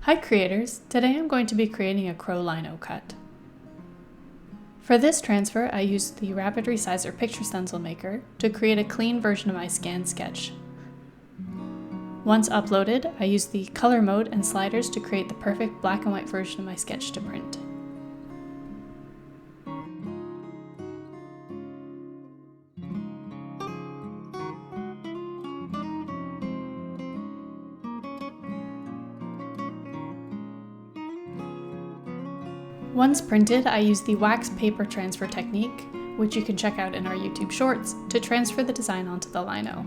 Hi creators! Today I'm going to be creating a crow Linocut. For this transfer, I used the rapid Resizer Picture Stencil Maker to create a clean version of my scanned sketch. Once uploaded, I used the color mode and sliders to create the perfect black and white version of my sketch to print. Once printed, I used the wax paper transfer technique, which you can check out in our YouTube shorts, to transfer the design onto the lino.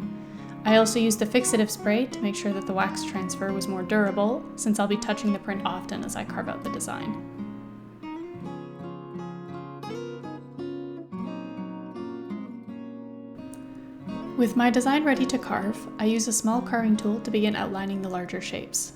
I also used a fixative spray to make sure that the wax transfer was more durable, since I'll be touching the print often as I carve out the design. With my design ready to carve, I use a small carving tool to begin outlining the larger shapes.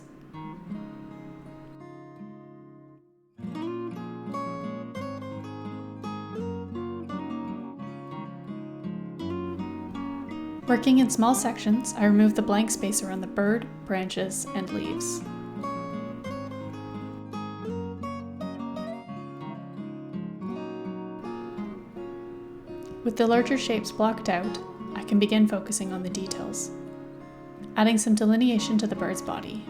Working in small sections, I remove the blank space around the bird, branches, and leaves. With the larger shapes blocked out, I can begin focusing on the details, adding some delineation to the bird's body.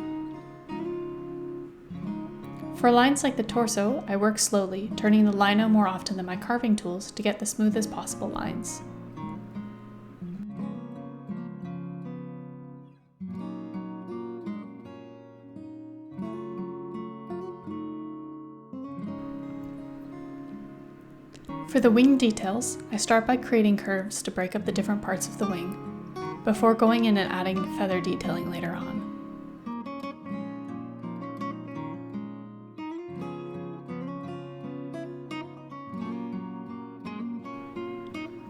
For lines like the torso, I work slowly, turning the lino more often than my carving tools to get the smoothest possible lines. For the wing details, I start by creating curves to break up the different parts of the wing, before going in and adding feather detailing later on.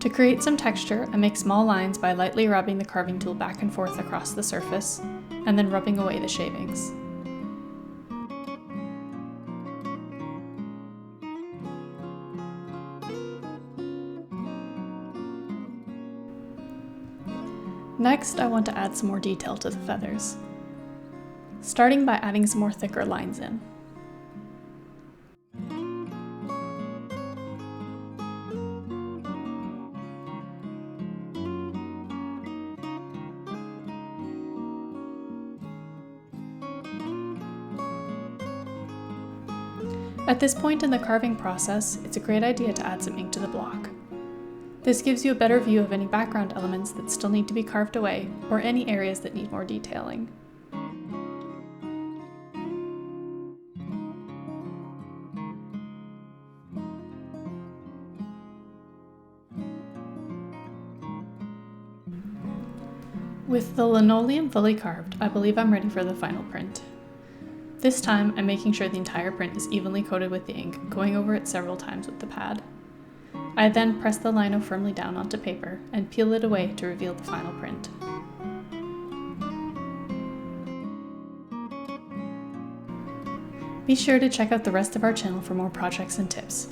To create some texture, I make small lines by lightly rubbing the carving tool back and forth across the surface, and then rubbing away the shavings. Next, I want to add some more detail to the feathers, starting by adding some more thicker lines in. At this point in the carving process, it's a great idea to add some ink to the block. This gives you a better view of any background elements that still need to be carved away, or any areas that need more detailing. With the linoleum fully carved, I believe I'm ready for the final print. This time, I'm making sure the entire print is evenly coated with the ink, going over it several times with the pad. I then press the lino firmly down onto paper and peel it away to reveal the final print. Be sure to check out the rest of our channel for more projects and tips.